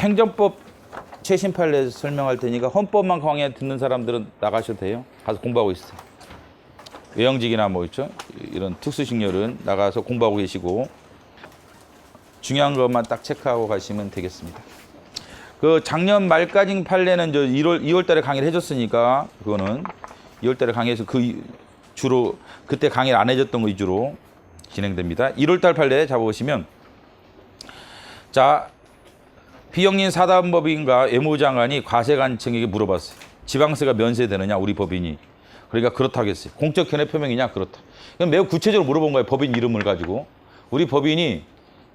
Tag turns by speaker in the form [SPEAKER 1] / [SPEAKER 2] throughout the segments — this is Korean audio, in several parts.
[SPEAKER 1] 행정법 최신 판례 설명할 테니까 헌법만 강의 듣는 사람들은 나가셔도 돼요. 가서 공부하고 있어요. 외형직이나 뭐 있죠. 이런 특수식렬은 나가서 공부하고 계시고 중요한 것만 딱 체크하고 가시면 되겠습니다. 그 작년 말까지 판례는 저 2월 달에 강의를 해줬으니까 그거는 2월 달에 강의해서 그 주로 그때 강의를 안 해줬던 거 위주로 진행됩니다. 1월 달 판례 잡아보시면 자 비영린 사단법인과 외무장관이 과세관청에게 물어봤어요. 지방세가 면세되느냐 우리 법인이. 그러니까 그렇다고 했어요. 공적 견해 표명이냐 그렇다. 이건 매우 구체적으로 물어본 거예요. 법인 이름을 가지고. 우리 법인이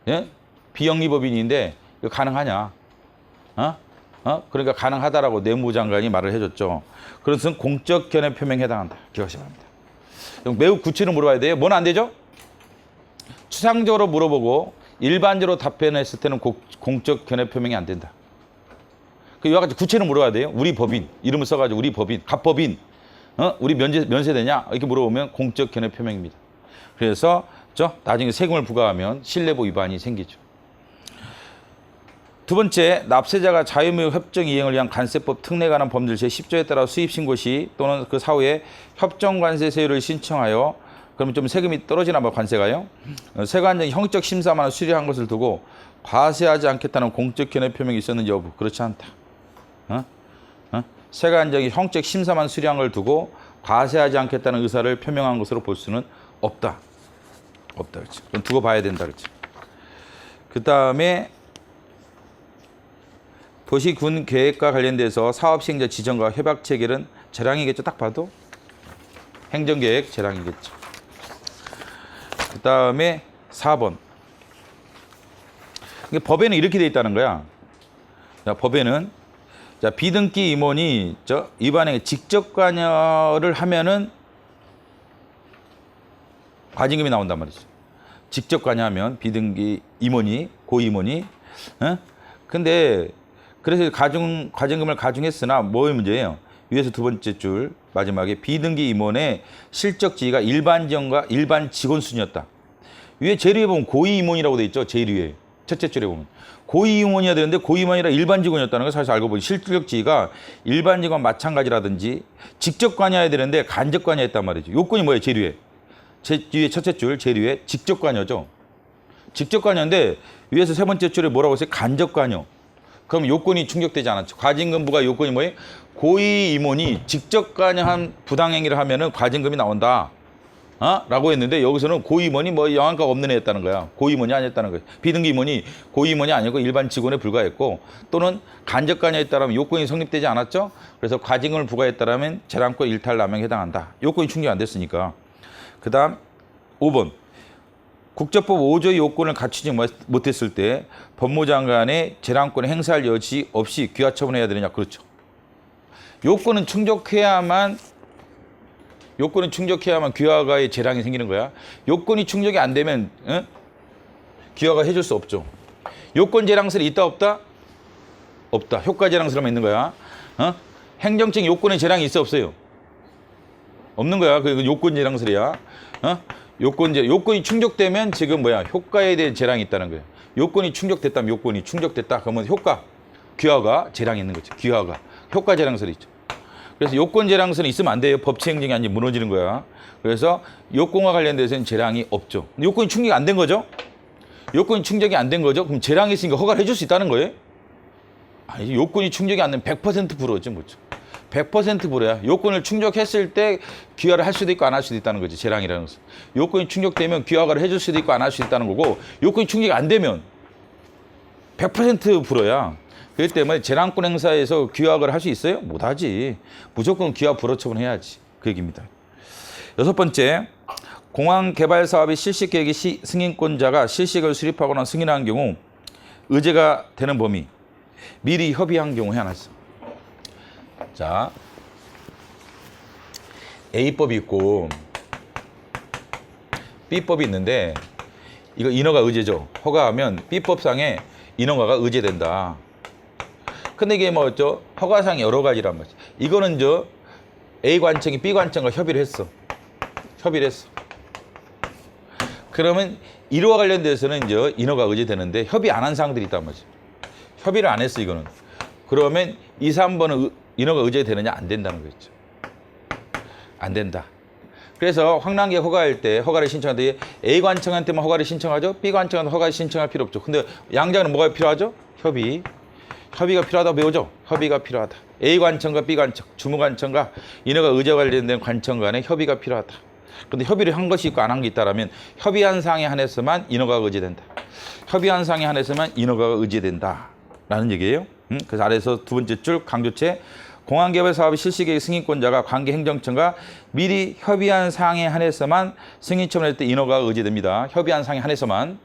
[SPEAKER 1] 예? 비영리 법인인데 이거 가능하냐. 그러니까 가능하다라고 내무장관이 말을 해줬죠. 그것은 공적 견해 표명에 해당한다. 기억하시기 바랍니다. 매우 구체적으로 물어봐야 돼요. 뭐는 안 되죠? 추상적으로 물어보고 일반적으로 답변했을 때는 공적 견해 표명이 안 된다. 이와 같이 구체로 물어봐야 돼요. 우리 법인 이름을 써가지고 우리 법인 갑법인 우리 면세되냐 이렇게 물어보면 공적 견해 표명입니다. 그래서 나중에 세금을 부과하면 신뢰보 위반이 생기죠. 두 번째, 납세자가 자유무역 협정 이행을 위한 관세법 특례에 관한 범죄 제10조에 따라 수입신고 시 또는 그 사후에 협정관세 세율을 신청하여 그러면 좀 세금이 떨어지나 봐 관세가요. 세관청이 형적 심사만 수리한 것을 두고 과세하지 않겠다는 공적 견해 표명이 있었는지 여부 그렇지 않다. 세관청이 형적 심사만 수리한 걸 두고 과세하지 않겠다는 의사를 표명한 것으로 볼 수는 없다. 없다 그렇지. 그럼 두고 봐야 된다 그렇지. 그 다음에 도시군 계획과 관련돼서 사업 시행자 지정과 협약 체결은 재량이겠죠. 딱 봐도 행정계획 재량이겠죠. 그 다음에 4번. 법에는 이렇게 돼 있다는 거야. 자, 법에는 자, 비등기 임원이 위반행위 직접 관여를 하면은 과징금이 나온단 말이죠. 직접 관여하면 비등기 임원이 고임원이 근데 그래서 과징금을 가중했으나 뭐의 문제예요? 위에서 두 번째 줄 마지막에 비등기 임원의 실적 지위가 일반 지원과 일반 직원 순이었다. 위에 제일 위에 보면 고위 임원이라고 돼 있죠. 제일 위에 첫째 줄에 보면 고위 임원이어야 되는데 고위 임원이 아니라 일반 직원이었다는 걸 사실 알고 보니 실적 지위가 일반 직원 마찬가지라든지 직접 관여해야 되는데 간접 관여했단 말이죠. 요건이 뭐예요? 제일 위에 위에 첫째 줄 제일 위에 직접 관여죠. 직접 관여인데 위에서 세 번째 줄에 뭐라고 했어요? 간접 관여. 그럼 요건이 충족되지 않았죠. 과징금 부과 요건이 뭐예요? 고위 임원이 직접 관여한 부당행위를 하면은 과징금이 나온다. 라고 했는데 여기서는 고위 임원이 뭐 영향가 없는 애였다는 거야. 고위 임원이 아니었다는 거예요. 비등기 임원이 고위 임원이 아니고 일반 직원에 불과했고 또는 간접 관여했다라면 요건이 성립되지 않았죠. 그래서 과징금을 부과했다라면 재량권 일탈 남용에 해당한다. 요건이 충족 안 됐으니까. 그다음 5번. 국적법 5조의 요건을 갖추지 못했을 때 법무장관의 재량권을 행사할 여지 없이 귀화 처분해야 되느냐? 그렇죠. 요건은 충족해야만 귀화가의 재량이 생기는 거야. 요건이 충족이 안 되면 귀화가 해줄 수 없죠. 요건 재량세는 있다 없다? 없다. 효과 재량세만 있는 거야. 행정적 요건의 재량이 있어 없어요? 없는 거야. 그 요건 재량세야. 요건이 충족되면 지금 효과에 대한 재량이 있다는 거예요. 요건이 충족됐다면 요건이 충족됐다. 그러면 귀화가 재량이 있는 거죠. 귀화가. 효과 재량설이 있죠. 그래서 요건 재량설이 있으면 안 돼요. 법치 행정이 아니면 무너지는 거야. 그래서 요건과 관련돼서는 재량이 없죠. 요건이 충족이 안 된 거죠. 요건이 충족이 안 된 거죠. 그럼 재량이 있으니까 허가를 해줄 수 있다는 거예요. 아니, 요건이 충족이 안 되면 100% 불허죠. 뭐죠. 100% 불허야. 요건을 충족했을 때 귀화를 할 수도 있고 안 할 수도 있다는 거지. 재량이라는 것은. 요건이 충족되면 귀화를 해줄 수도 있고 안 할 수도 있다는 거고 요건이 충족이 안 되면 100% 불허야. 그렇기 때문에 재량권 행사에서 귀화를 할 수 있어요? 못하지. 무조건 귀화 불허 처분해야지. 그 얘기입니다. 6번째, 공항 개발 사업의 실시 계획의 승인권자가 실시계획을 수립하거나 승인한 경우 의제가 되는 범위. 미리 협의한 경우 해놨어. 자, A법이 있고 B법이 있는데 이거 인허가 의제죠. 허가하면 B법상에 인허가가 의제된다. 근데 이게 허가상이 여러 가지란 말이지. 이거는 A 관청이 B 관청과 협의를 했어. 그러면 이와 관련돼서는 인허가 의제되는데 협의 안 한 사항들이 있단 말이지. 협의를 안 했어 이거는. 그러면 2, 3번은 인허가 의제 되느냐? 안 된다는 거겠죠. 안 된다. 그래서 황랑계 허가할 때 허가를 신청할 때 A 관청한테만 허가를 신청하죠. B 관청한테 허가를 신청할 필요 없죠. 근데 양자는 뭐가 필요하죠? 협의. 협의가 필요하다고 배우죠. 협의가 필요하다. A 관청과 B 관청, 주무관청과 인허가 의제 관련된 관청 간에 협의가 필요하다. 그런데 협의를 한 것이 있고 안 한 게 있다라면 협의한 사항에 한해서만 인허가가 의제된다. 협의한 사항에 한해서만 인허가가 의제된다라는 얘기예요. 그래서 아래에서 두 번째 줄 강조체 공항개발 사업 실시계획 승인권자가 관계 행정청과 미리 협의한 사항에 한해서만 승인 처분할 때 인허가가 의제됩니다. 협의한 사항에 한해서만.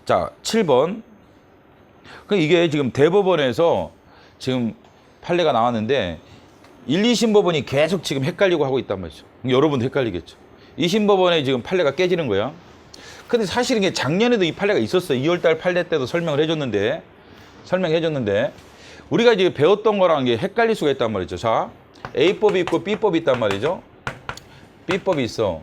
[SPEAKER 1] 자, 7번. 이게 지금 대법원에서 지금 판례가 나왔는데 1, 2심 법원이 계속 지금 헷갈리고 하고 있단 말이죠. 여러분도 헷갈리겠죠. 2심 법원에 지금 판례가 깨지는 거야. 근데 사실 이게 작년에도 이 판례가 있었어요. 2월달 판례 때도 설명해 줬는데 우리가 이제 배웠던 거랑 이게 헷갈릴 수가 있단 말이죠. 자, A법이 있고 B법이 있단 말이죠. B법이 있어.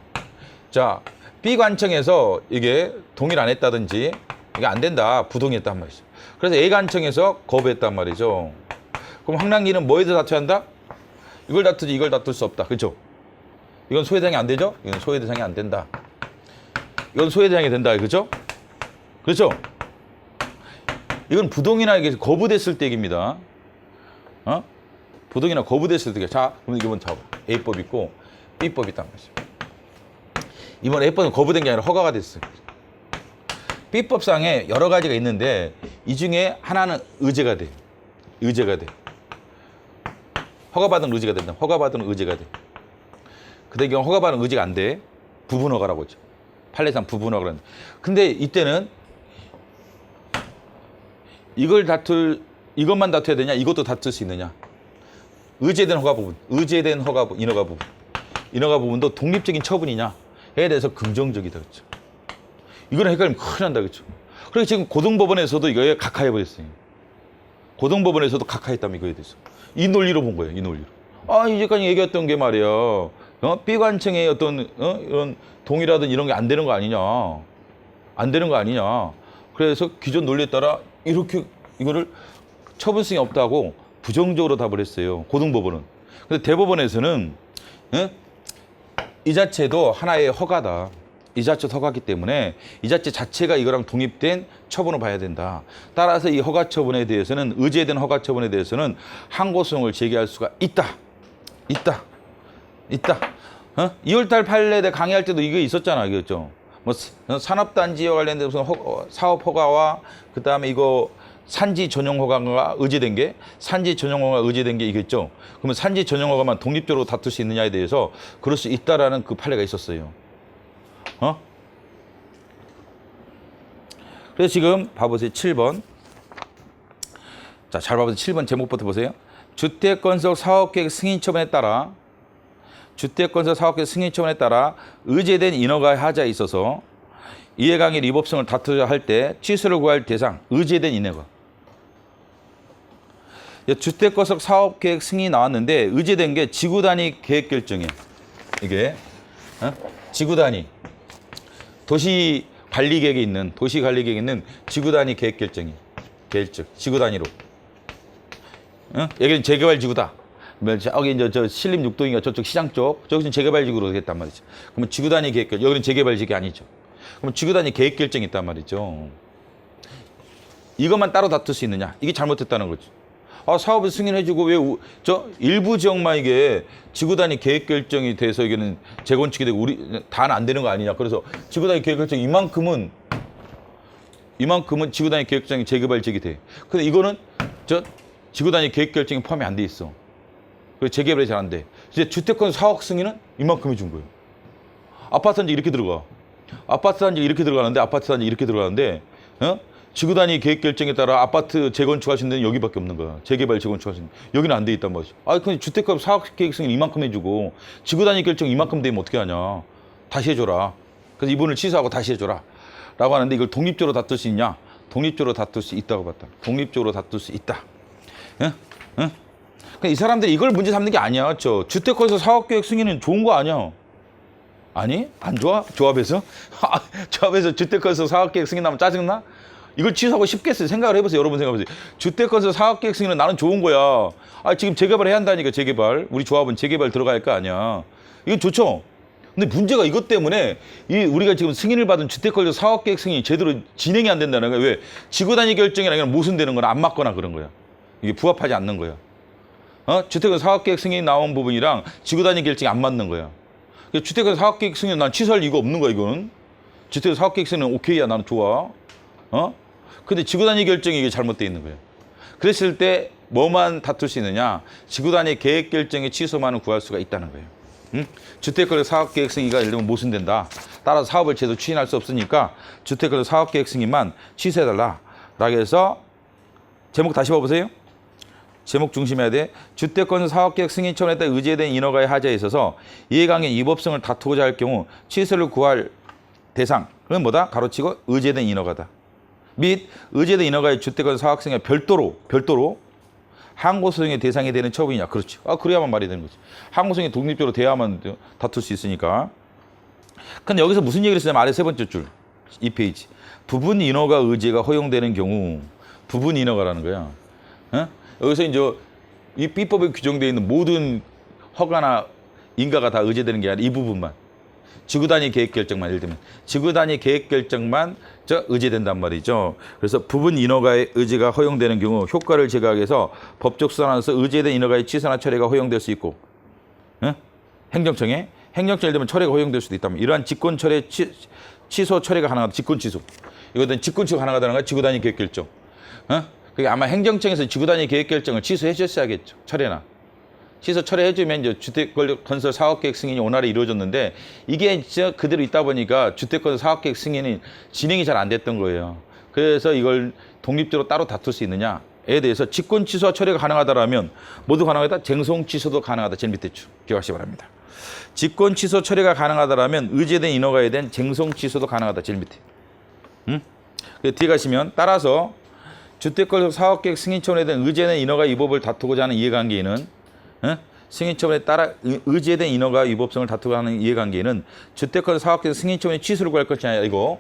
[SPEAKER 1] 자, B 관청에서 이게 동의를 안 했다든지 이게 안 된다. 부동의했단 말이죠. 그래서 A 관청에서 거부했단 말이죠. 그럼 황랑기는 뭐에 대해서 다투야 한다? 이걸 다투지 이걸 다툴 수 없다. 그렇죠? 이건 소외대상이 안 되죠? 이건 소외대상이 안 된다. 이건 소외대상이 된다. 그렇죠? 그렇죠? 이건 부동이나 이게 거부됐을 때 얘기입니다. 부동이나 거부됐을 때. 자, 그럼 이건 자, A법 있고 B법 있단 말이죠. 이번 A법은 거부된 게 아니라 허가가 됐어요. B법상에 여러 가지가 있는데 이 중에 하나는 의제가 돼. 의제가 돼. 허가받은 의제가 된다. 허가받은 의제가 돼. 그때 경우 허가받은 의제가 안 돼. 부분허가라고 하죠. 판례상 부분허가라는. 근데 이때는 이것만 다투어야 되냐? 이것도 다툴 수 있느냐? 의제된 허가 부분, 의제된 허가 부분, 인허가 부분. 인허가 부분도 독립적인 처분이냐에 대해서 긍정적이다. 그렇죠? 이거는 헷갈리면 큰일 난다. 그렇죠? 그래서 지금 고등법원에서도 이거에 각하해버렸어요. 고등법원에서도 각하했다면 이거에 대해서. 이 논리로 본 거예요. 이 논리로. 이제까지 얘기했던 게 말이야. B관청의 어떤 이런 동의라든 이런 게 안 되는 거 아니냐. 안 되는 거 아니냐. 그래서 기존 논리에 따라 이렇게 이거를 처분성이 없다고 부정적으로 답을 했어요. 고등법원은. 근데 대법원에서는 이 자체도 하나의 허가다. 이 자체도 허가기 때문에 이 자체 자체가 이거랑 독립된 처분을 봐야 된다. 따라서 이 허가 처분에 대해서는 의제된 허가 처분에 대해서는 항고소송을 제기할 수가 있다. 2월달 판례대 강의할 때도 이거 있었잖아. 이거죠. 뭐 산업단지와 관련된 무슨 사업 허가와 그 다음에 이거 산지 전용 허가가 의제된 게 산지 전용 허가가 의제된 게 이겠죠. 그러면 산지 전용 허가만 독립적으로 다툴 수 있느냐에 대해서 그럴 수 있다라는 그 판례가 있었어요. 그래서 지금 봐보세요. 7번. 자, 잘 봐보세요. 7번 제목부터 보세요. 주택건설 사업계획 승인 처분에 따라 주택건설 사업계획 승인 처분에 따라 의제된 인허가 하자에 있어서 이해관계 위법성을 다투자 할 때 취소를 구할 대상 의제된 인허가. 주택건설 사업계획 승인이 나왔는데 의제된 게 지구단위 계획결정이에요. 이게 지구단위 도시관리계획에 있는 지구단위 계획결정이 계획적 지구단위로. 여기는 재개발지구다. 저기 이제 저 신림 6동인가 저쪽 시장 쪽 저기는 재개발지구로 되겠단 말이죠. 그러면 지구단위 계획결정 여기는 재개발지구 아니죠. 그럼 지구단위 계획결정이 있단 말이죠. 이것만 따로 다툴 수 있느냐? 이게 잘못됐다는 거죠. 사업을 승인해주고 왜 저 일부 지역만 이게 지구단위 계획결정이 돼서 이게는 재건축이 되고 우리 다는 안 되는 거 아니냐? 그래서 지구단위 계획결정 이만큼은 지구단위 계획결정이 재개발지역이 돼. 근데 이거는 저 지구단위 계획결정이 포함이 안 돼 있어. 그래서 재개발이 잘 안 돼. 이제 주택권 사업 승인은 이만큼 해준 거예요. 아파트 단지 이렇게 들어가. 아파트 단지 이렇게 들어가는데, 지구단위 계획결정에 따라 아파트 재건축할 수 있는 데는 여기밖에 없는 거야. 재개발 재건축할 수 있는. 여기는 안 돼 있단 말이죠. 근데 주택권 사업계획 승인 이만큼 해주고 지구단위 결정 이만큼 되면 어떻게 하냐. 다시 해줘라. 그래서 이분을 취소하고 다시 해줘라. 라고 하는데 이걸 독립적으로 다툴 수 있냐? 독립적으로 다툴 수 있다고 봤다. 독립적으로 다툴 수 있다. 이 사람들이 이걸 문제 삼는 게 아니야. 주택건설 사업계획 승인은 좋은 거 아니야. 아니? 안 좋아? 조합에서? 조합에서 주택건설 사업계획 승인 나면 짜증나? 이걸 취소하고 싶겠어요? 생각을 해보세요. 여러분 생각해보세요. 주택건설 사업계획 승인은 나는 좋은 거야. 아, 지금 재개발 해야 한다니까, 재개발. 우리 조합은 재개발 들어갈 거 아니야. 이건 좋죠? 근데 문제가 이것 때문에 우리가 지금 승인을 받은 주택건설 사업계획 승인이 제대로 진행이 안 된다는 거야. 왜? 지구단위 결정이랑 모순되는 거나 안 맞거나 그런 거야. 이게 부합하지 않는 거야. 주택건설 사업계획 승인이 나온 부분이랑 지구단위 결정이 안 맞는 거야. 주택건설 사업계획 승인은 난 취소할 이유가 없는 거야, 이거는. 주택건설 사업계획 승인은 오케이야, 나는 좋아. 근데 지구단위 결정이 이게 잘못되어 있는 거예요. 그랬을 때 뭐만 다툴 수 있느냐? 지구단위 계획 결정의 취소만은 구할 수가 있다는 거예요. 주택건설 사업계획 승인이 예를 들면 모순된다. 따라서 사업을 제대로 추진할 수 없으니까 주택건설 사업계획 승인만 취소해달라. 라고 해서 제목 다시 봐보세요. 제목 중심해야 돼. 주택건설 사업계획 승인 처분에 따라 의제된 인허가의 하자에 있어서 이해관계 위법성을 다투고자 할 경우 취소를 구할 대상. 그건 뭐다? 가로치고 의제된 인허가다. 및 의제된 인허가의 주택건설 사업 승인에 별도로 항고소송의 대상이 되는 처분이냐. 그렇지. 그래야만 말이 되는 거지. 항고소송이 독립적으로 돼야만 다툴 수 있으니까. 근데 여기서 무슨 얘기를 쓰냐면 아래 세 번째 줄. 2페이지. 부분 인허가 의제가 허용되는 경우 부분 인허가라는 거야. 여기서 이제 이 B법에 규정되어 있는 모든 허가나 인가가 다 의제되는 게 아니라 이 부분만. 지구단위 계획결정만 예를 들면 지구단위 계획결정만 의제된단 말이죠. 그래서 부분 인허가의 의제가 허용되는 경우 효과를 제거하기 위해서 법적 수단에서 의제된 인허가의 취소나 철회가 허용될 수 있고 행정청에 예를 들면 철회가 허용될 수도 있다면 이러한 직권 철회 취소 철회가 가능하다. 직권 취소. 이거는 직권 취소 가능하다는 거야. 지구단위 계획결정. 그게 아마 행정청에서 지구단위 계획결정을 취소해 주셔야겠죠. 철회나. 취소 철회해주면 이제 주택건설 사업계획 승인이 원활히 이루어졌는데 이게 진짜 그대로 있다 보니까 주택건설 사업계획 승인이 진행이 잘 안 됐던 거예요. 그래서 이걸 독립적으로 따로 다툴 수 있느냐에 대해서 직권 취소와 철회가 가능하다라면 모두 가능하다. 쟁송 취소도 가능하다. 제일 밑에 줄 기억하시기 바랍니다. 직권 취소 철회가 가능하다라면 의제된 인허가에 대한 쟁송 취소도 가능하다. 제일 밑에. 뒤에 가시면 따라서 주택건설 사업계획 승인 처분에 대한 의제된 인허가 위법을 다투고자 하는 이해관계인은 승인 처분에 따라 의제된 인허가 위법성을 다투고 하는 이해관계는 주택건설 사업계획 승인 처분에 취소를 구할 것이 아니라 이거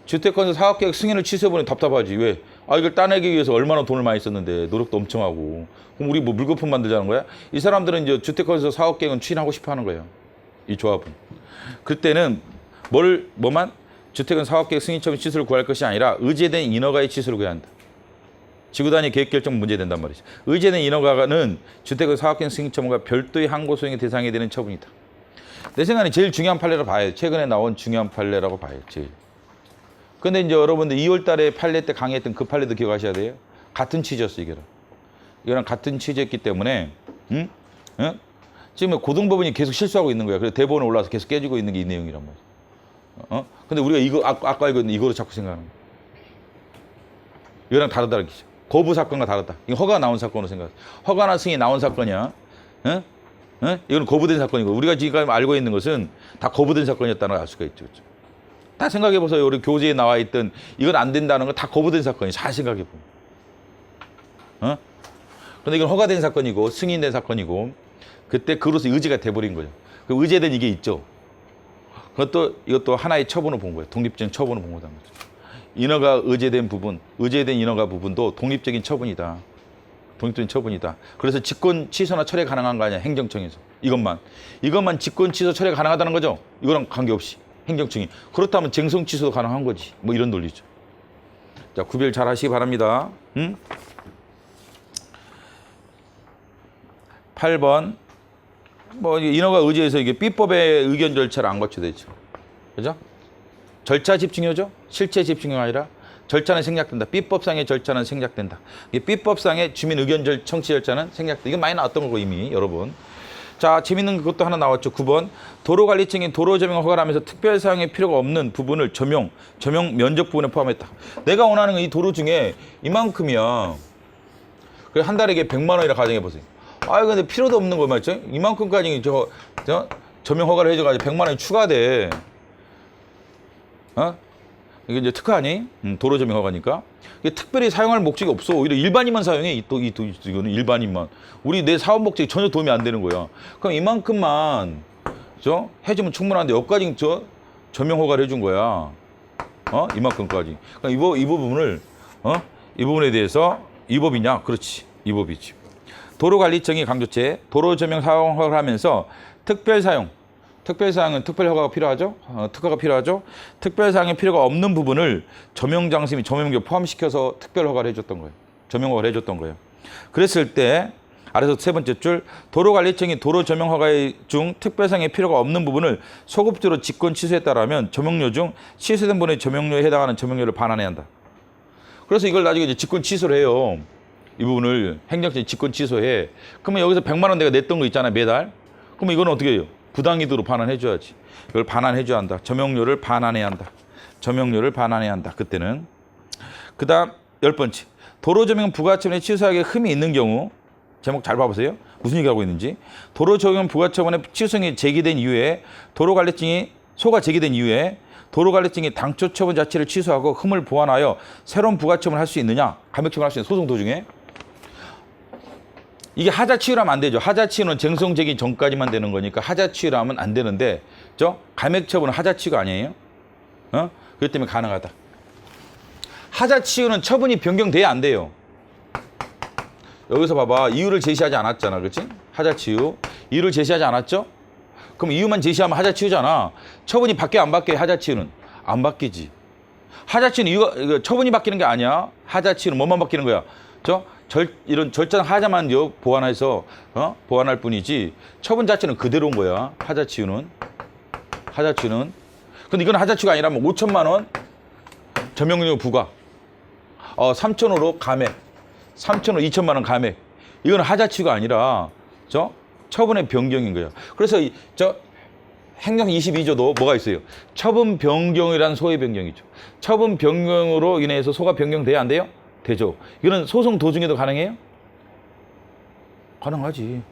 [SPEAKER 1] 주택건설 사업계획 승인을 취소해버리면 답답하지. 왜? 이걸 따내기 위해서 얼마나 돈을 많이 썼는데 노력도 엄청 하고 그럼 우리 뭐 물거품 만들자는 거야? 이 사람들은 이제 주택건설 사업계획은 추진하고 싶어 하는 거예요. 이 조합은. 그때는 뭐만 주택건설 사업계획 승인 처분 취소를 구할 것이 아니라 의제된 인허가의 취소를 구해야 한다. 지구단위 계획결정 문제된단 말이죠. 의제된 인허가는 주택건설 사업계획 승인 처분과 별도의 항고소송의 대상이 되는 처분이다. 내 생각에 제일 중요한 판례라고 봐요. 최근에 나온 중요한 판례라고 봐요. 제일. 근데 이제 여러분들 2월 달에 판례 때 강의했던 그 판례도 기억하셔야 돼요. 같은 취지였어, 이거랑 같은 취지였기 때문에 지금 고등법원이 계속 실수하고 있는 거야. 그래서 대법원에 올라와서 계속 깨지고 있는 게 이 내용이란 말이야. 근데 우리가 이거 아까 이거 이거로 자꾸 생각하는 거야. 이거랑 다르다는 거죠. 거부 사건과 다르다. 이거 허가 나온 사건으로 생각해. 허가나 승인이 나온 사건이야. 이건 거부된 사건이고 우리가 지금 알고 있는 것은 다 거부된 사건이었다는 걸 알 수가 있죠. 그렇죠? 다 생각해보세요. 우리 교재에 나와 있던 이건 안 된다는 건 다 거부된 사건이 잘 생각해보면. 그런데 이건 허가된 사건이고 승인된 사건이고 그때 그로서 의제가 돼버린 거예요. 그 의제된 이게 있죠. 이것도 하나의 처분을 본 거예요. 독립적인 처분을 본 거다. 인허가 의제된 부분, 의제된 인허가 부분도 독립적인 처분이다. 독립적인 처분이다. 그래서 직권 취소나 철회 가능한 거 아니야. 행정청에서. 이것만 직권 취소 철회가 가능하다는 거죠. 이거랑 관계없이 행정청이. 그렇다면 쟁송 취소도 가능한 거지. 뭐 이런 논리죠. 자, 구별 잘 하시기 바랍니다. 8번. 인허가 의제에서 이게 B법의 의견 절차를 안 거쳐야 되죠. 그죠? 절차 집중효죠? 실체 집중효가 아니라 절차는 생략된다. B법상의 절차는 생략된다. 이게 B법상의 주민 의견 청취 절차는 생략된다. 이건 많이 나왔던 거고 이미 여러분. 자, 재밌는 것도 하나 나왔죠. 9번. 도로관리청이 도로 조명 허가를 하면서 특별 사용의 필요가 없는 부분을 조명 면적 부분에 포함했다. 내가 원하는 이 도로 중에 이만큼이야. 그래 한 달에 이게 100만 원이라 가정해 보세요. 근데 필요도 없는 거 맞죠? 이만큼까지 조명 허가를 해줘가지고 100만 원이 추가돼. 이게 이제 특허 아니? 도로 조명 허가니까. 이게 특별히 사용할 목적이 없어. 오히려 일반인만 사용해. 이거는 일반인만. 내 사업 목적이 전혀 도움이 안 되는 거야. 그럼 이만큼만 해주면 충분한데 여기까지 조명 허가를 해준 거야. 이만큼까지. 그러니까 이 부분을 이 부분에 대해서 이 법이냐? 그렇지. 이 법이지. 도로관리청이 강조체 도로 조명 사용을 하면서 특별 사용은 특별 허가가 필요하죠. 특허가 필요하죠. 특별 사용의 필요가 없는 부분을 조명 장치 및 조명료 포함시켜서 특별 허가를 해줬던 거예요. 조명 허가를 해줬던 거예요. 그랬을 때 아래서 세 번째 줄 도로관리청이 도로 조명 허가 중 특별 사용의 필요가 없는 부분을 소급적으로 직권 취소했다라면 조명료 중 취소된 분의 조명료에 해당하는 조명료를 반환해야 한다. 그래서 이걸 나중에 이제 직권 취소를 해요. 이 부분을 행정처에 직권 취소해. 그러면 여기서 100만 원 내가 냈던 거 있잖아요, 매달. 그러면 이거는 어떻게 해요? 부당이도로 반환해 줘야지. 이걸 반환해 줘야 한다. 조명료를 반환해야 한다. 조명료를 반환해야 한다. 그때는. 그다음 10번째. 도로 조명 부가처분에 취소하기에 흠이 있는 경우 제목 잘 봐보세요. 무슨 얘기하고 있는지. 도로 조명 부가처분에 취소성이 제기된 이후에 도로관리청이 소가 제기된 이후에 도로관리청이 당초 처분 자체를 취소하고 흠을 보완하여 새로운 부가처분을 할 수 있느냐? 감액처분을 할 수 있는 소송 도중에. 이게 하자치유라면 안 되죠. 하자치유는 쟁송제기 전까지만 되는 거니까 하자치유라면 안 되는데, 감액처분은 하자치유가 아니에요. 그렇기 때문에 가능하다. 하자치유는 처분이 변경돼야 안 돼요. 여기서 봐봐. 이유를 제시하지 않았잖아. 그렇지? 하자치유. 이유를 제시하지 않았죠? 그럼 이유만 제시하면 하자치유잖아. 처분이 바뀌어 안 바뀌어? 하자치유는 안 바뀌지. 하자치유는 이유가 처분이 바뀌는 게 아니야. 하자치유는 뭐만 바뀌는 거야? 이런 절전 하자만 보완해서 보완할 뿐이지 처분 자체는 그대로인 거야. 하자치유는. 근데 이건 하자치유가 아니라면 5천만 원 조명료 부과. 3천원으로 감액. 3천원 2천만 원 감액. 이건 하자치유가 아니라 처분의 변경인 거예요. 그래서 행정 22조도 뭐가 있어요? 처분 변경이라는 소의 변경이죠. 처분 변경으로 인해서 소가 변경돼야 안 돼요? 되죠. 이거는 소송 도중에도 가능해요? 가능하지.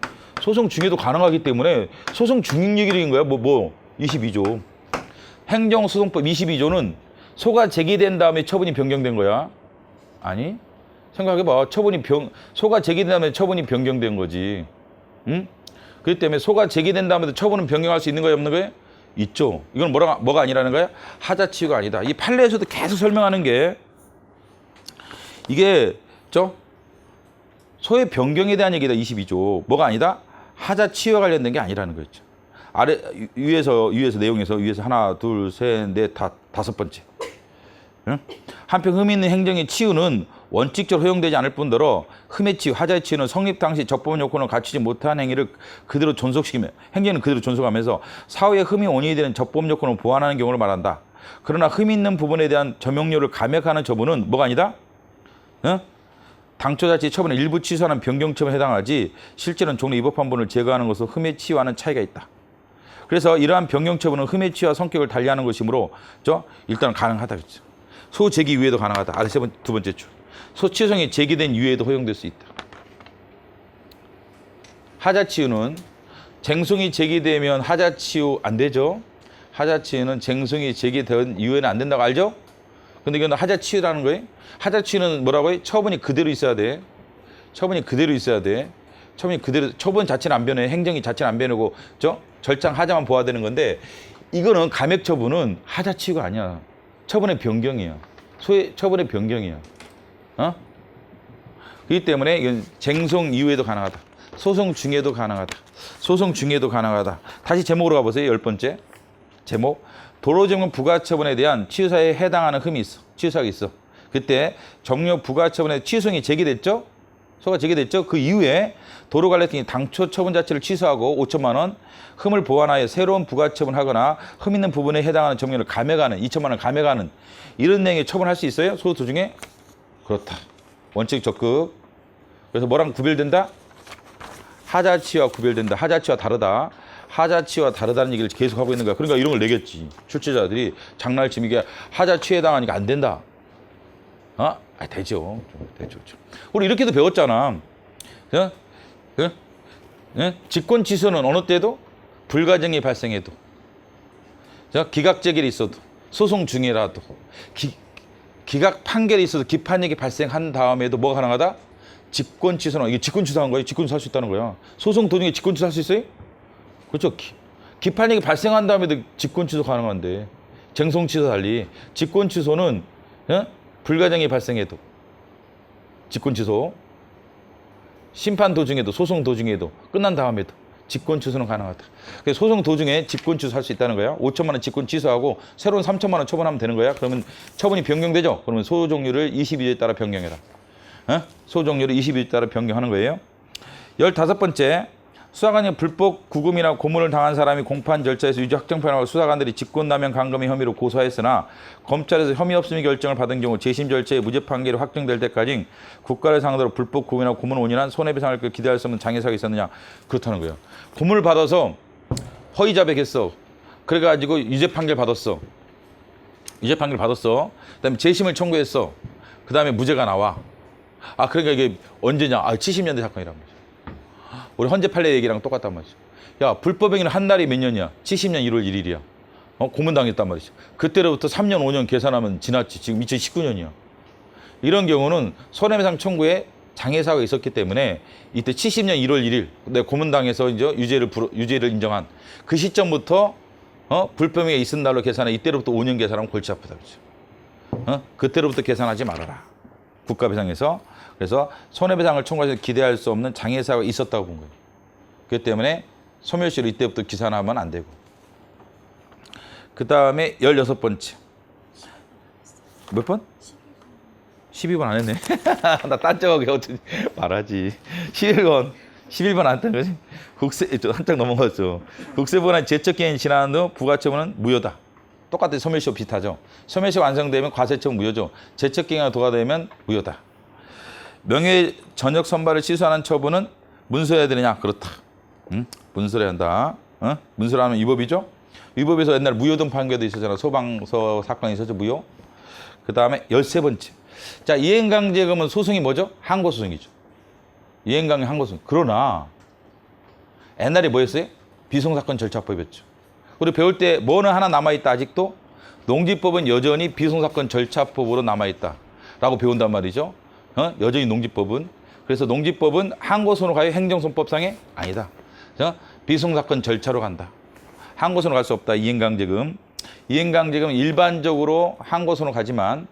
[SPEAKER 1] 소송 중에도 가능하기 때문에 소송 중인 얘기인 거야. 22조. 행정소송법 22조는 소가 제기된 다음에 처분이 변경된 거야. 아니? 생각해봐. 소가 제기된 다음에 처분이 변경된 거지. 응? 그렇기 때문에 소가 제기된 다음에도 처분은 변경할 수 있는 거예요, 없는 거예요? 있죠. 이건 뭐가 아니라는 거야? 하자치유가 아니다. 이 판례에서도 계속 설명하는 게 이게 소의 변경에 대한 얘기다. 22조. 뭐가 아니다? 하자치유와 관련된 게 아니라는 거였죠. 아래 위에서 내용에서 하나, 둘, 셋, 넷, 다섯 번째. 응? 한편 흠 있는 행정의 치유는 원칙적으로 허용되지 않을 뿐더러 흠의 치유, 하자의 치유는 성립 당시 적법 요건을 갖추지 못한 행위를 그대로 존속시키며 행정은 그대로 존속하면서 사후에 흠이 원인이 되는 적법 요건을 보완하는 경우를 말한다. 그러나 흠 있는 부분에 대한 조명료를 감액하는 처분은 뭐가 아니다? 당초 자체 처분의 일부 취소하는 변경 처분에 해당하지 실제는 종래 위법한 부분을 제거하는 것으로 흠의 치유와는 차이가 있다. 그래서 이러한 변경 처분은 흠의 치유와 성격을 달리하는 것이므로 일단 가능하다. 그렇죠. 소 제기 이후에도 가능하다. 아래 두 번째 줄. 소 취소성이 제기된 이후에도 허용될 수 있다. 하자치유는 쟁송이 제기되면 하자치유 안 되죠. 하자치유는 쟁송이 제기된 이후에는 안 된다고 알죠? 근데 이건 하자치유라는 거예요. 하자치유는 뭐라고 해? 처분이 그대로 있어야 돼. 처분 자체는 안 변해. 행정이 자체는 안 변하고 절장 하자만 보아되는 건데 이거는 감액 처분은 하자치유가 아니야. 처분의 변경이야. 처분의 변경이야. 그렇기 때문에 이건 쟁송 이후에도 가능하다. 소송 중에도 가능하다. 다시 제목으로 가보세요. 10번째. 제목. 도로조명 부가처분에 대한 취소사에 해당하는 흠이 있어. 취소사가 있어. 그때 정료 부가처분에 취소성이 제기됐죠? 소가 제기됐죠? 그 이후에 도로관리청이 당초 처분 자체를 취소하고 5천만 원 흠을 보완하여 새로운 부가처분하거나 흠 있는 부분에 해당하는 정료를 감액하는 2천만 원 감액하는 이런 내용의 처분할 수 있어요? 소 도중에? 그렇다. 원칙 적극. 그래서 뭐랑 구별된다? 하자치유와 구별된다. 하자치유와 다르다. 하자치유와 다르다는 얘기를 계속 하고 있는 거야. 그러니까 이런 걸 내겠지. 출제자들이 장난치면 이게 하자치유에 해당하니까 안 된다. 되죠. 되죠. 우리 이렇게도 배웠잖아. 직권 취소는 어느 때도 불가정이 발생해도 기각재결이 있어도 소송 중이라도 기각 판결이 있어도 기판력이 발생한 다음에도 뭐가 가능하다? 직권 취소는 이게 직권 취소한 거예요. 직권 취소할 수 있다는 거야. 소송 도중에 직권 취소할 수 있어요? 그렇죠. 기판력이 발생한 다음에도 직권 취소 가능한데 쟁송 취소 달리 직권 취소는 불가정이 발생해도 직권 취소, 심판 도중에도 소송 도중에도 끝난 다음에도 직권 취소는 가능하다. 그래서 소송 도중에 직권 취소할 수 있다는 거야. 5천만 원 직권 취소하고 새로운 3천만 원 처분하면 되는 거야. 그러면 처분이 변경되죠. 그러면 소종률을 22조에 따라 변경해라. 소종률을 22조에 따라 변경하는 거예요. 15번째, 수사관이 불법 구금이나 고문을 당한 사람이 공판 절차에서 유죄 확정판하고 수사관들이 직권남용 강금의 혐의로 고소했으나 검찰에서 혐의 없음의 결정을 받은 경우 재심 절차에 무죄 판결이 확정될 때까지 국가를 상대로 불법 구금이나 고문을 원인한 손해배상을 기대할 수 없는 장애사가 있었느냐. 그렇다는 거예요. 고문을 받아서 허위 자백했어. 그래가지고 유죄 판결 받았어. 유죄 판결 받았어. 그다음에 재심을 청구했어. 그다음에 무죄가 나와. 그러니까 이게 언제냐? 70년대 사건이란 말이야. 우리 헌재 판례 얘기랑 똑같단 말이죠. 야, 불법행위는 한 날이 몇 년이야? 70년 1월 1일이야. 고문당했단 말이죠. 그때로부터 3년, 5년 계산하면 지났지. 지금 2019년이야. 이런 경우는 손해배상 청구에 장애사가 있었기 때문에 이때 70년 1월 1일 내가 고문당해서 이제 유죄를 인정한 그 시점부터 불법행위가 있은 날로 계산해 이때로부터 5년 계산하면 골치 아프다 그렇죠. 그때로부터 계산하지 말아라. 국가배상에서. 그래서 손해배상을 청구해서 기대할 수 없는 장애사가 있었다고 본 거예요. 그렇기 때문에 소멸시효를 이때부터 기산하면 안 되고. 그 다음에 16번째. 몇 번? 12번 안 했네. 나 딴쪽하게 어떻게 말하지. 11번 안 했던 거지. 한짝 넘어갔죠. 국세부관의 제척기한이 지난 후 부가처분은 무효다. 똑같은 소멸시효 비슷하죠. 소멸시효 완성되면 과세처분 무효죠. 제척기한이 도과되면 무효다. 명예 전역 선발을 취소하는 처분은 문서해야 되느냐? 그렇다. 문서해야 한다. 문서하면 위법이죠. 위법에서 옛날 무효등 판결도 있었잖아. 소방서 사건이 있었죠. 무효. 그 다음에 13번째. 자, 이행강제금은 소송이 뭐죠? 항고소송이죠. 이행강제 항고소송. 그러나 옛날에 뭐였어요? 비송사건 절차법이었죠. 우리 배울 때 뭐는 하나 남아있다. 아직도 농지법은 여전히 비송사건 절차법으로 남아있다 라고 배운단 말이죠. 여전히 농지법은. 그래서 농지법은 항고소로 가요? 행정소송법상에? 아니다. 비송사건 절차로 간다. 항고소로 갈 수 없다. 이행강제금. 이행강제금은 일반적으로 항고소로 가지만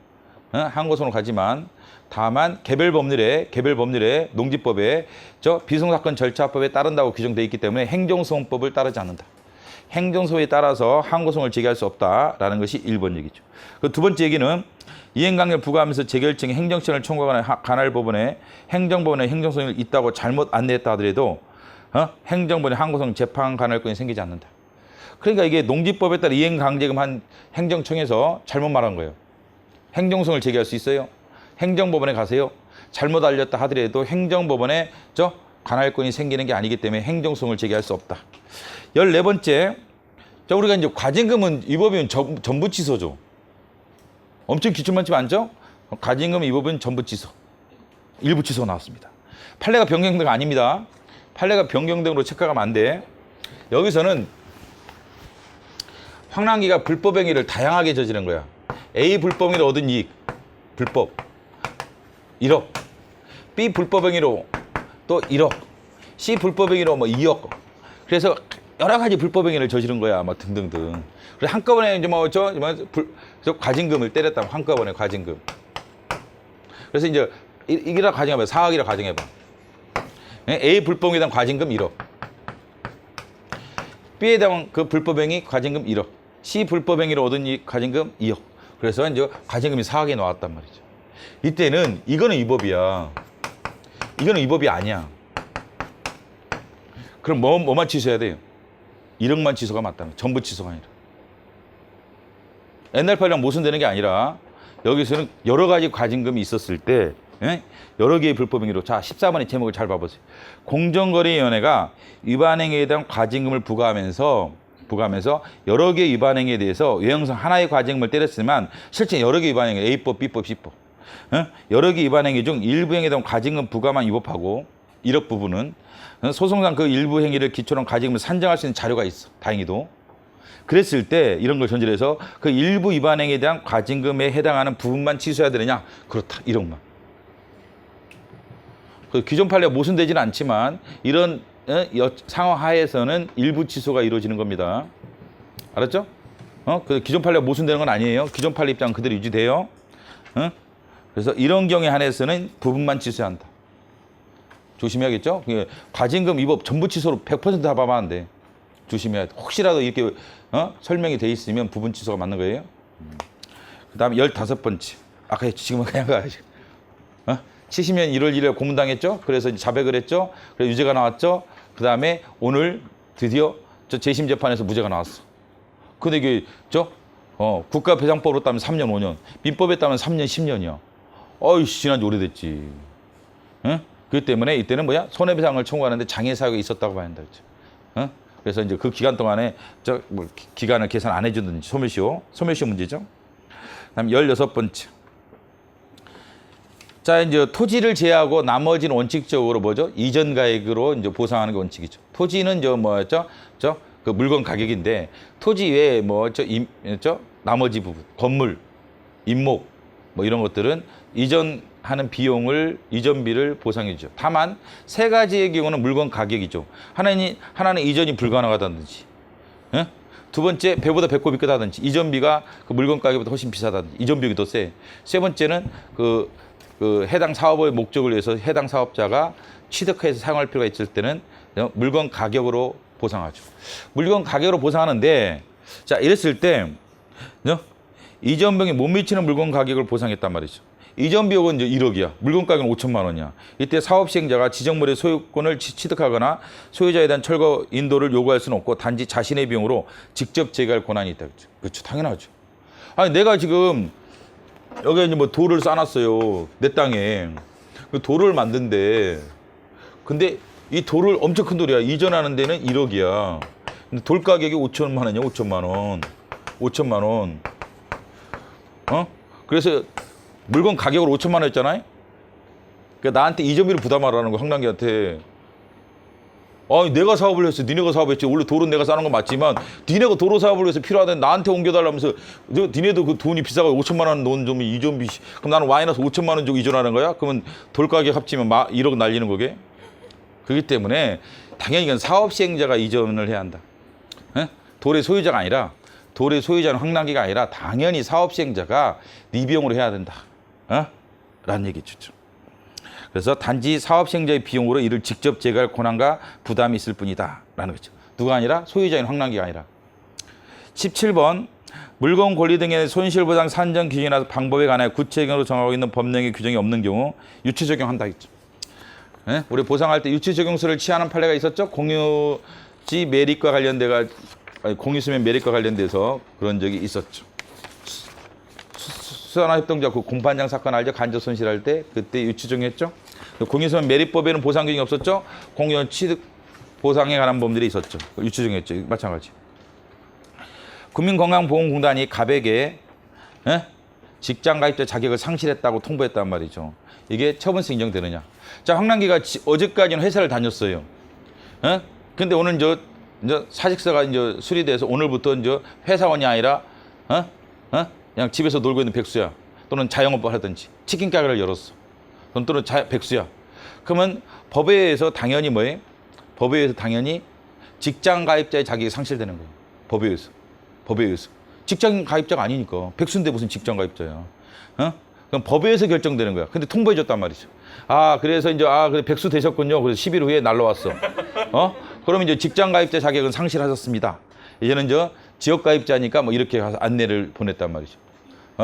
[SPEAKER 1] 다만 개별 법률에 농지법에 비송사건 절차법에 따른다고 규정되어 있기 때문에 행정소송법을 따르지 않는다. 행정소에 따라서 항고소송을 제기할 수 없다라는 것이 1번 얘기죠. 그 두 번째 얘기는 이행강제를 부과하면서 재결정에 행정시한을 청구하거나 관할 법원에 행정법원에 행정소송이 있다고 잘못 안내했다 하더라도 행정법원의 항고소송 재판 관할권이 생기지 않는다. 그러니까 이게 농지법에 따라 이행강제금 한 행정청에서 잘못 말한 거예요. 행정소송을 제기할 수 있어요. 행정법원에 가세요. 잘못 알렸다 하더라도 행정법원에 관할권이 생기는 게 아니기 때문에 행정소송을 제기할 수 없다. 14번째, 우리가 이제 과징금은 위법이면 전부 취소죠. 엄청 기출만치 많죠? 과징금 위법은 전부 취소. 일부 취소가 나왔습니다. 판례가 변경된 거 아닙니다. 판례가 변경된으로 체크하면 안 돼. 여기서는 황랑기가 불법행위를 다양하게 저지른 거야. A 불법행위로 얻은 이익, 불법, 1억. B 불법행위로 또 1억. C 불법행위로 2억. 그래서 여러 가지 불법행위를 저지른 거야, 등등등. 그래서 한꺼번에 이제 과징금을 때렸다. 한꺼번에 과징금. 그래서 이제 이기라 가정해봐. 4억이라 가정해봐. A 불법행위에 대한 과징금 1억. B에 대한 그 불법행위 과징금 1억. C 불법행위로 얻은 이 과징금 2억. 그래서 이제 과징금이 4억이 나왔단 말이죠. 이때는 이거는 위법이야. 이거는 위법이 아니야. 그럼 뭐만 취소해야 돼요? 1억만 취소가 맞다는 거예요. 전부 취소가 아니라. 옛날 판례랑 모순되는 게 아니라 여기서는 여러 가지 과징금이 있었을 때 여러 개의 불법행위로. 자, 14번의 제목을 잘 봐보세요. 공정거래위원회가 위반행위에 대한 과징금을 부과하면서 여러 개의 위반행위에 대해서 외형상 하나의 과징금을 때렸지만 실제 여러 개의 위반행위, A법, B법, C법 여러 개의 위반행위 중 일부 행위에 대한 과징금 부과만 위법하고 1억 부분은 소송상 그 일부 행위를 기초로 한 과징금을 산정할 수 있는 자료가 있어. 다행히도. 그랬을 때 이런 걸 전제해서 그 일부 위반 행위에 대한 과징금에 해당하는 부분만 취소해야 되느냐? 그렇다. 1억만. 그 기존 판례가 모순되지는 않지만 이런 상황 하에서는 일부 취소가 이루어지는 겁니다. 알았죠? 그 기존 판례가 모순되는 건 아니에요. 기존 판례 입장 그대로 유지돼요. 그래서 이런 경우에 한해서는 부분만 취소한다. 조심해야겠죠? 과징금 위법 전부 취소로 100%다 봐봐 안 돼. 조심해야 돼. 혹시라도 이렇게 설명이 돼 있으면 부분 취소가 맞는 거예요. 그다음에 15번째. 아까 지금은 그냥 가야지. 70년 1월 1일 고문당했죠? 그래서 이제 자백을 했죠? 그래서 유죄가 나왔죠? 그다음에 오늘 드디어 저 재심 재판에서 무죄가 나왔어. 근데 이게 국가배상법으로 따면 3년 5년, 민법에 따면 3년 10년이야. 어이씨, 지난지 오래됐지. 그렇기 때문에 이때는 뭐야? 손해배상을 청구하는데 장애 사유가 있었다고 봐야 한다. 그렇죠? 그래서 이제 그 기간 동안에 기간을 계산 안 해주든지 소멸시효 문제죠. 그다음 16번째. 자, 이제 토지를 제외하고 나머지는 원칙적으로 뭐죠? 이전 가액으로 이제 보상하는 게 원칙이죠. 토지는 뭐였죠? 그 물건 가격인데 토지 외에 나머지 부분, 건물, 임목 뭐 이런 것들은 이전하는 비용을 이전비를 보상해 주죠. 다만 세 가지의 경우는 물건 가격이죠. 하나는 이전이 불가능하다든지, 두 번째 배보다 배꼽이 크다든지, 이전비가 그 물건 가격보다 훨씬 비싸다든지, 이전 비용이 더 세. 세 번째는 그 해당 사업의 목적을 위해서 해당 사업자가 취득해서 사용할 필요가 있을 때는 물건 가격으로 보상하죠. 물건 가격으로 보상하는데, 자, 이랬을 때 이전 비용이 못 미치는 물건 가격을 보상했단 말이죠. 이전 비용은 이제 1억이야. 물건 가격은 5천만 원이야. 이때 사업 시행자가 지정물의 소유권을 취득하거나 소유자에 대한 철거 인도를 요구할 수는 없고 단지 자신의 비용으로 직접 제거할 권한이 있다. 그렇죠. 당연하죠. 아니, 내가 지금 여기 이제 뭐 돌을 쌓아놨어요. 내 땅에. 그 돌을 만든데, 근데 이 돌을 엄청 큰 돌이야. 이전하는 데는 1억이야. 근데 돌 가격이 5천만 원이야. 5천만 원. 5천만 원. 그래서 물건 가격으로 5천만 원 했잖아요. 그러니까 나한테 이전비를 부담하라는 거, 황남기한테. 내가 사업을 했어. 니네가 사업했지. 원래 돌은 내가 싸는 건 맞지만 니네가 도로 사업을 위해서 필요하다는 나한테 옮겨달라면서 니네도 그 돈이 비싸고 5천만 원 넣은 좀 이전비. 그럼 나는 마이너스 5천만 원 주고 이전하는 거야? 그러면 돌 가격 합치면 1억 날리는 거게? 그렇기 때문에 당연히 이건 사업 시행자가 이전을 해야 한다. 돌의 소유자가 아니라, 돌의 소유자는 황남기가 아니라 당연히 사업 시행자가 네 비용으로 해야 된다. 라는 얘기죠. 그래서 단지 사업 시행자의 비용으로 이를 직접 제거할 권한과 부담이 있을 뿐이다. 라는 거죠. 누가 아니라? 소유자인 황남기가 아니라. 17번. 물건 권리 등의 손실보상 산정 기준이나 방법에 관하여 구체적으로 정하고 있는 법령의 규정이 없는 경우 유치 적용한다 했죠. 우리 보상할 때 유치 적용서를 취하는 판례가 있었죠. 공유지 매립과 관련돼가 공유수면 매립과 관련돼서 그런 적이 있었죠. 수산화협동조합 그 공판장 사건 알죠? 간접 손실할 때 그때 유치 적용했죠. 공유수면 매립법에는 보상 규정이 없었죠. 공유원 취득 보상에 관한 법률이 있었죠. 유치 적용했죠. 마찬가지. 국민건강보험공단이 갑에게 직장 가입자 자격을 상실했다고 통보했단 말이죠. 이게 처분서 인정되느냐? 자, 황남기가 어제까지는 회사를 다녔어요. 근데 오늘 이제 사직서가 이제 수리돼서 오늘부터 이제 회사원이 아니라 그냥 집에서 놀고 있는 백수야. 또는 자영업을 하든지 치킨 가게를 열었어. 또는 백수야. 그러면 법에 의해서 당연히 뭐예요? 법에 의해서 당연히 직장 가입자의 자격이 상실되는 거예요. 법에 의해서. 법에 의해서. 직장 가입자가 아니니까. 백수인데 무슨 직장 가입자야. 그럼 법에 의해서 결정되는 거야. 근데 통보해 줬단 말이죠. 그래서 이제 그래 백수 되셨군요. 그래서 10일 후에 날라왔어. 그럼 이제 직장 가입자 자격은 상실하셨습니다. 이제는 지역 가입자니까 뭐 이렇게 가서 안내를 보냈단 말이죠.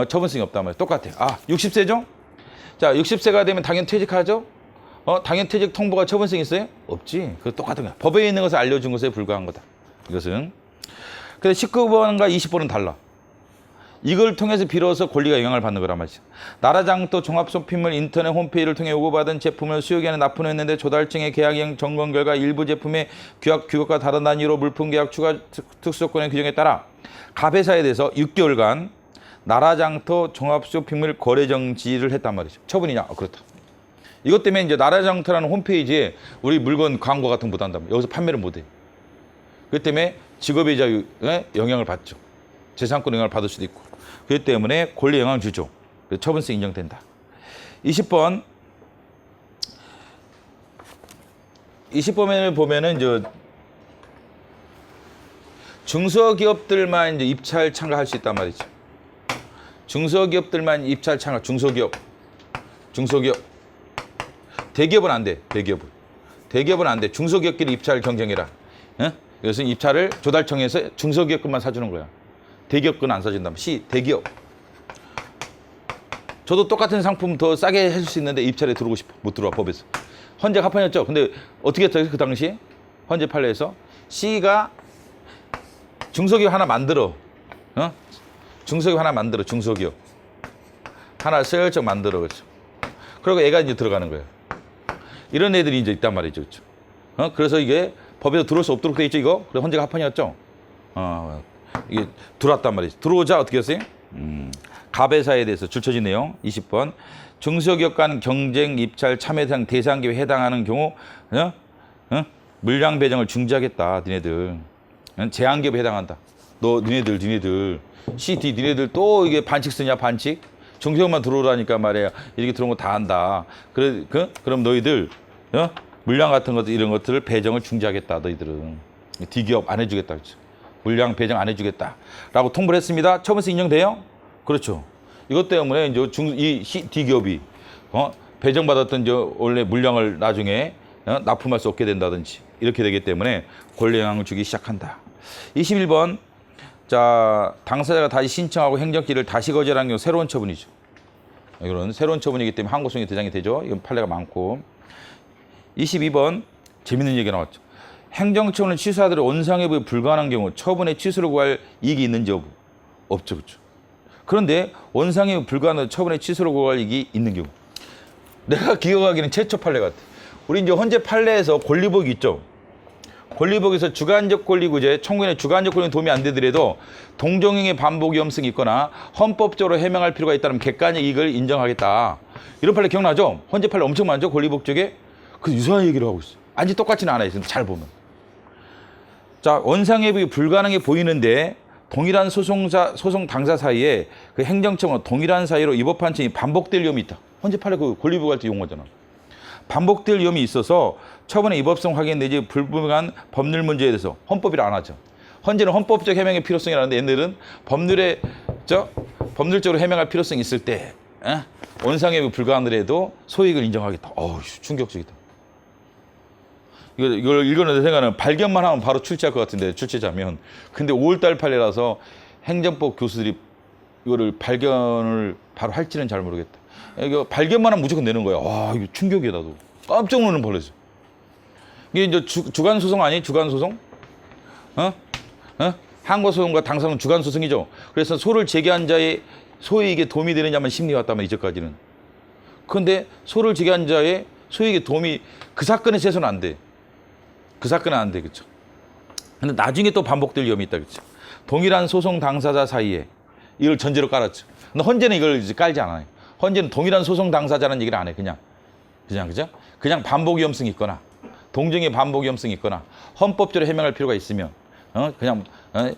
[SPEAKER 1] 처분성이 없단 말이죠. 똑같아요. 60세죠? 자, 60세가 되면 당연 퇴직하죠? 당연 퇴직 통보가 처분성이 있어요? 없지. 그 똑같은 거야. 법에 있는 것을 알려준 것에 불과한 거다. 이것은. 근데 19번과 20번은 달라. 이걸 통해서 비로소 권리가 영향을 받는 거란 말이죠. 나라장터 종합쇼핑몰 인터넷 홈페이지를 통해 요구받은 제품을 수요기한에 납품했는데 조달청의 계약형 점검 결과 일부 제품의 규격과 다른 단위로 물품 계약 추가 특수조건의 규정에 따라 갑회사에 대해서 6개월간 나라장터 종합쇼핑몰 거래 정지를 했단 말이죠. 처분이냐? 그렇다. 이것 때문에 이제 나라장터라는 홈페이지에 우리 물건 광고 같은 거 못 한단 말이에요. 여기서 판매를 못 해. 그렇기 때문에 직업의 자유에 영향을 받죠. 재산권 영향을 받을 수도 있고. 그렇기 때문에 권리 영향을 주죠. 처분성 인정된다. 20번. 20번을 보면은 중소기업들만 이제 입찰 참가할 수 있단 말이죠. 중소기업들만 입찰 참가. 중소기업. 대기업은 안 돼. 대기업은 안 돼. 중소기업끼리 입찰 경쟁해라. 예? 그래서 입찰을 조달청에서 중소기업 것만 사주는 거야. 대기업 건 안 사준다. 대기업. 저도 똑같은 상품 더 싸게 해줄 수 있는데 입찰에 들어오고 싶어. 못 들어와, 법에서. 헌재 합판이었죠. 근데 어떻게 했죠? 그 당시에? 헌재 판례에서 C가 중소기업 하나 만들어. 중소기업 하나 만들어. 중소기업. 하나 슬쩍 만들어. 그렇죠. 그리고 애가 이제 들어가는 거예요. 이런 애들이 이제 있단 말이죠. 그렇죠. 그래서 이게 법에서 들어올 수 없도록 돼 있죠, 이거? 그래서 헌재가 합판이었죠. 이게 들어왔단 말이죠. 들어오자 어떻게 했어요? 가배사에 대해서 줄쳐진 내용 20번. 중소기업 간 경쟁 입찰 참여 대상 기업에 해당하는 경우 물량 배정을 중지하겠다. 니네들. 제한기업에 해당한다. 니네들. C, D, 니네들 또 이게 반칙 쓰냐, 반칙? 중소기업만 들어오라니까 말이야. 이렇게 들어온 거 다 한다. 그럼 너희들, 물량 같은 것들, 이런 것들을 배정을 중지하겠다. 너희들은. D기업 안 해주겠다. 그렇죠? 물량 배정 안 해주겠다. 라고 통보를 했습니다. 처분서 인정돼요? 그렇죠. 이것 때문에 이제 이 D기업이, 배정받았던 원래 물량을 나중에 납품할 수 없게 된다든지 이렇게 되기 때문에 권리 영향을 주기 시작한다. 21번. 자, 당사자가 다시 신청하고 행정기를 다시 거절한 경우 새로운 처분이죠. 이건 새로운 처분이기 때문에 항고성이 대장이 되죠. 이건 판례가 많고. 22번. 재밌는 얘기가 나왔죠. 행정처분을 취소하더라도 원상회부에 불가능한 경우 처분의 취소를 구할 이익이 있는지 여부. 없죠. 그렇죠. 그런데 원상회부 불가능한 처분의 취소를 구할 이익이 있는 경우. 내가 기억하기는 최초 판례 같아. 우리 이제 헌재 판례에서 권리복이 있죠. 권리복에서 주관적 권리구제, 청구인의 주관적 권리는 도움이 안 되더라도 동종행위 반복 위험성이 있거나 헌법적으로 해명할 필요가 있다면 객관적 이익을 인정하겠다. 이런 판례 기억나죠? 헌재 판례 엄청 많죠? 권리복 쪽에. 그 유사한 얘기를 하고 있어요. 아직 똑같지는 않아요. 잘 보면. 자, 원상회부가 불가능해 보이는데 동일한 소송 당사 사이에 그 행정처분 동일한 사유로 위법 판정이 반복될 위험이 있다. 헌재 판례 그 권리복 할 때 용어잖아. 반복될 위험이 있어서 처분의 위법성 확인 내지 불분명한 법률 문제에 대해서 헌법이라 안 하죠. 헌재는 헌법적 해명의 필요성이라는데 얘네들은 법률적으로 해명할 필요성이 있을 때 원상회부 불가하더라도 소익을 인정하겠다. 어우, 충격적이다. 이걸 읽었는데 생각은 발견만 하면 바로 출제할 것 같은데 출제자면. 근데 5월달 판례라서 행정법 교수들이 이거를 발견을 바로 할지는 잘 모르겠다. 이거 발견만 하면 무조건 내는 거야. 와, 이거 충격이다. 너 깜짝 놀라는 벌레죠. 이게 이제 주관 소송 아니? 주관 소송? 항고 소송과 당사는 주관 소송이죠. 그래서 소를 제기한 자의 소이익에 도움이 되느냐만 심리가 왔다면 이제까지는. 그런데 소를 제기한 자의 소이익에 도움이 그 사건에 세서는 안 돼. 그 사건은 안 돼, 그렇죠? 근데 나중에 또 반복될 위험이 있다, 그렇죠? 동일한 소송 당사자 사이에 이걸 전제로 깔았죠. 근데 헌재는 이걸 이제 깔지 않아요. 헌재는 동일한 소송 당사자라는 얘기를 안 해. 그죠? 그냥 반복 위험성이 있거나 동정의 반복 위험성이 있거나 헌법적으로 해명할 필요가 있으면 그냥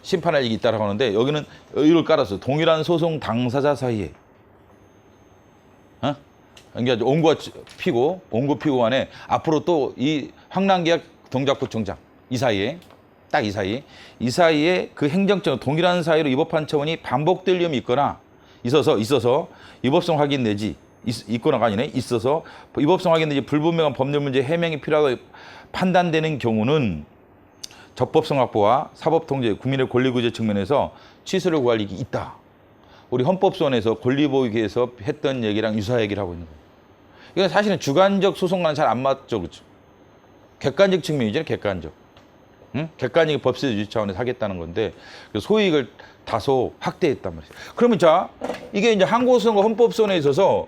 [SPEAKER 1] 심판할 얘기 있다라고 하는데 여기는 이걸 깔았어. 동일한 소송 당사자 사이에. 그러니까 원고 피고 간에 앞으로 또 이 황랑계약 동작구청장 이 사이에 딱 이 사이에 그 행정처 동일한 사유로 위법한 처분이 반복될 위험이 있어서 위법성 확인 내지 있거나가 아니네. 있어서 위법성 확인 내지 불분명한 법률 문제 해명이 필요하다고 판단되는 경우는 적법성 확보와 사법통제, 국민의 권리구제 측면에서 취소를 구할 이익이 있다. 우리 헌법소원에서 권리보호에서 했던 얘기랑 유사 얘기를 하고 있는 거예요. 이건 사실은 주관적 소송과는 잘 안 맞죠. 그렇죠? 객관적 측면이죠. 객관적. 객관적인 법세 유지 차원에서 하겠다는 건데 소이익을 다소 확대했단 말이에요. 그러면 자, 이게 이제 항고소송과 헌법소원에 있어서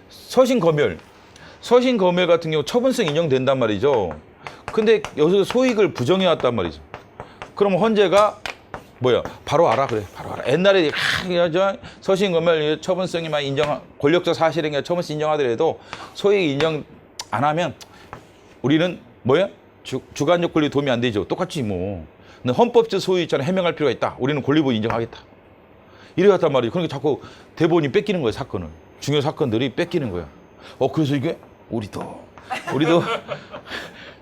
[SPEAKER 1] 서신 검열 같은 경우 처분성 인정된단 말이죠. 근데 여기서 소이익을 부정해 왔단 말이죠. 그럼 헌재가 바로 알아. 그래. 바로 알아. 옛날에 서신 검열 처분성이 막 권력적 사실행위 처분성 인정하더라도 소이익 인정 안 하면 우리는 주관적 권리 도움이 안 되죠. 똑같지 뭐. 근데 헌법적 소유 있잖아. 해명할 필요가 있다. 우리는 권리보호 인정하겠다. 이래왔단 말이에요. 그러니까 자꾸 대법원이 뺏기는 거예요. 사건을. 중요 사건들이 뺏기는 거야. 그래서 이게 우리도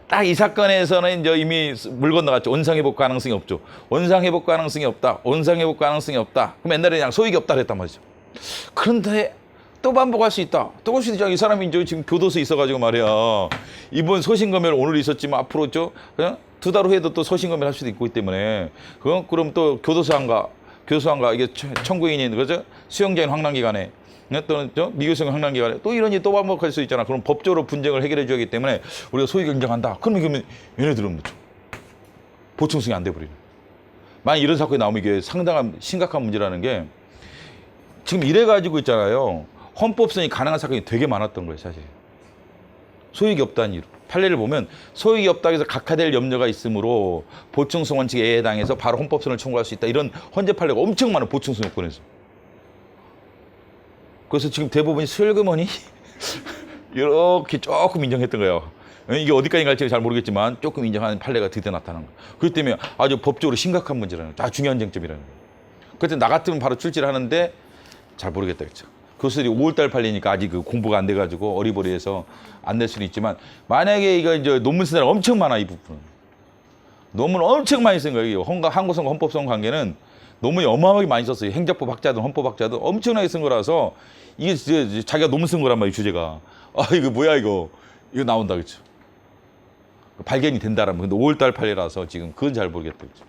[SPEAKER 1] 딱 이 사건에서는 이제 이미 물 건너갔죠. 원상회복 가능성이 없죠. 원상회복 가능성이 없다. 원상회복 가능성이 없다. 그럼 옛날에 그냥 소익이 없다 그랬단 말이죠. 그런데 또 반복할 수 있다. 또 올 수 있죠. 이 사람이 이제 지금 교도소에 있어가지고 말이야. 이번 소신검열 오늘 있었지만 앞으로 그냥 2달 후에도 또 소신검열 할 수도 있기 때문에 그럼 또 교도소 안 가. 이게 청구인인 거죠. 수용자인 황랑기관에 또는 미교성 황랑기관에 또 이런 일이 또 반복할 수 있잖아. 그럼 법적으로 분쟁을 해결해 줘야 하기 때문에 우리가 소익을 인정한다. 그러면 얘네들은 뭐죠? 보충성이 안 돼 버리는. 만약 이런 사건이 나오면 이게 상당한 심각한 문제라는 게 지금 이래 가지고 있잖아요. 헌법성이 가능한 사건이 되게 많았던 거예요, 사실. 소익이 없다는 이유. 판례를 보면 소익이 없다고 해서 각하될 염려가 있으므로 보충성 원칙에 해당해서 바로 헌법성을 청구할 수 있다. 이런 헌재 판례가 엄청 많은 보충성 요건에서. 그래서 지금 대부분이 수혈금원이 이렇게 조금 인정했던 거예요. 이게 어디까지 갈지 잘 모르겠지만 조금 인정하는 판례가 드디어 나타난 거예요. 그렇기 때문에 아주 법적으로 심각한 문제라는 거예요. 아주 중요한 쟁점이라는 거예요. 그때 나 같으면 바로 출제를 하는데 잘 모르겠다 그랬죠. 교수들이 5월달 판례니까 아직 그 공부가 안 돼가지고 어리버리해서 안 될 수는 있지만 만약에 이거 이제 논문 쓰는 사람 엄청 많아 이 부분은. 논문 엄청 많이 쓴 거예요. 한국성 헌법성 관계는 논문이 어마어마하게 많이 썼어요. 행정법 학자든 헌법 학자든 엄청나게 쓴 거라서 이게 자기가 논문 쓴 거란 말이에요 주제가. 아 이거 뭐야 이거 나온다 그렇죠. 발견이 된다라면 근데 5월달 판례라서 지금 그건 잘 모르겠다 그렇죠.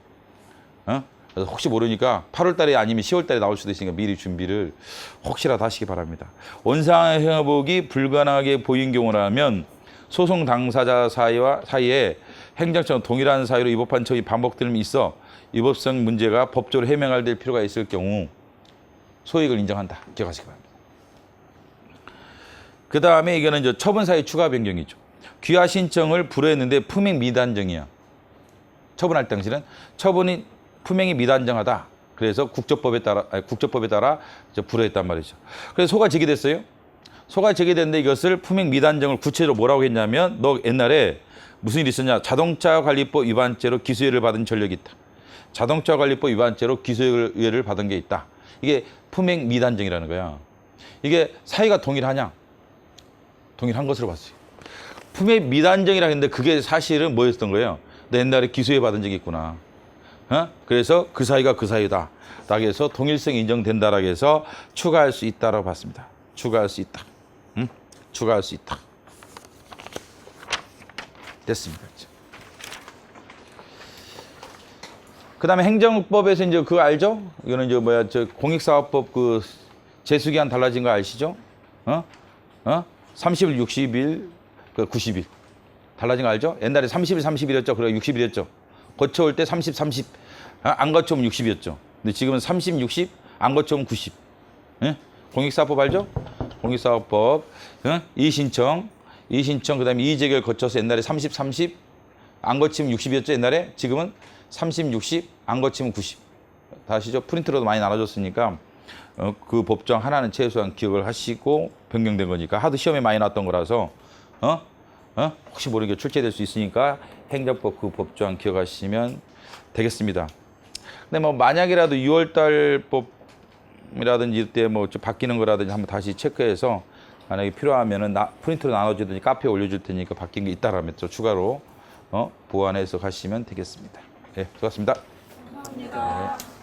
[SPEAKER 1] 어? 그래서 혹시 모르니까 8월 달에 아니면 10월 달에 나올 수도 있으니까 미리 준비를 혹시라도 하시기 바랍니다. 원상회복이 불가능하게 보인 경우라면 소송 당사자 사이에 행정처럼 동일한 사유로 위법한 처이 반복됨이 있어 위법성 문제가 법적으로 해명할 될 필요가 있을 경우 소익을 인정한다. 기억하시기 바랍니다. 그 다음에 이거는 이제 처분 사유 추가 변경이죠. 귀하 신청을 불허했는데 품행 미단정이야. 처분할 당시는 처분이 품행이 미단정하다. 그래서 국적법에 따라 불허했단 말이죠. 그래서 소가 제기됐어요. 소가 제기됐는데 이것을 품행 미단정을 구체적으로 뭐라고 했냐면 너 옛날에 무슨 일이 있었냐. 자동차관리법 위반죄로 기소유예를 받은 전력이 있다. 자동차관리법 위반죄로 기소유예를 받은 게 있다. 이게 품행 미단정이라는 거야. 이게 사유가 동일하냐? 동일한 것으로 봤어요. 품행 미단정이라 했는데 그게 사실은 뭐였던 거예요? 너 옛날에 기소유예 받은 적이 있구나. 그래서 그 사이가 그 사이다. 라고 해서 동일성이 인정된다라고 해서 추가할 수 있다라고 봤습니다. 추가할 수 있다. 추가할 수 있다. 됐습니다. 그 다음에 행정법에서 이제 그거 알죠? 이거는 이제 공익사업법 그 재수기한 달라진 거 아시죠? 30일, 60일, 90일. 달라진 거 알죠? 옛날에 30일, 30일이었죠. 그리고 60일이었죠. 거쳐올 때 30, 30. 안 거쳐오면 60이었죠. 근데 지금은 30, 60, 안 거쳐오면 90. 예? 공익사업법 알죠? 공익사업법. 이의신청, 그 다음에 이의제결 거쳐서 옛날에 30, 30, 안 거치면 60이었죠. 옛날에. 지금은 30, 60, 안 거치면 90. 다시죠. 프린트로도 많이 나눠줬으니까 그 법정 하나는 최소한 기억을 하시고 변경된 거니까 하도 시험에 많이 나왔던 거라서 혹시 모르게 출제될 수 있으니까 행정법 그 법조항 기억하시면 되겠습니다. 근데 뭐 만약이라도 6월달 법이라든지 이때 뭐 좀 바뀌는 거라든지 한번 다시 체크해서 만약에 필요하면은 프린트로 나눠주든지 카페에 올려줄 테니까 바뀐 게 있다라면 또 추가로 보완해서 가시면 되겠습니다. 네, 수고하셨습니다.
[SPEAKER 2] 감사합니다.
[SPEAKER 1] 네.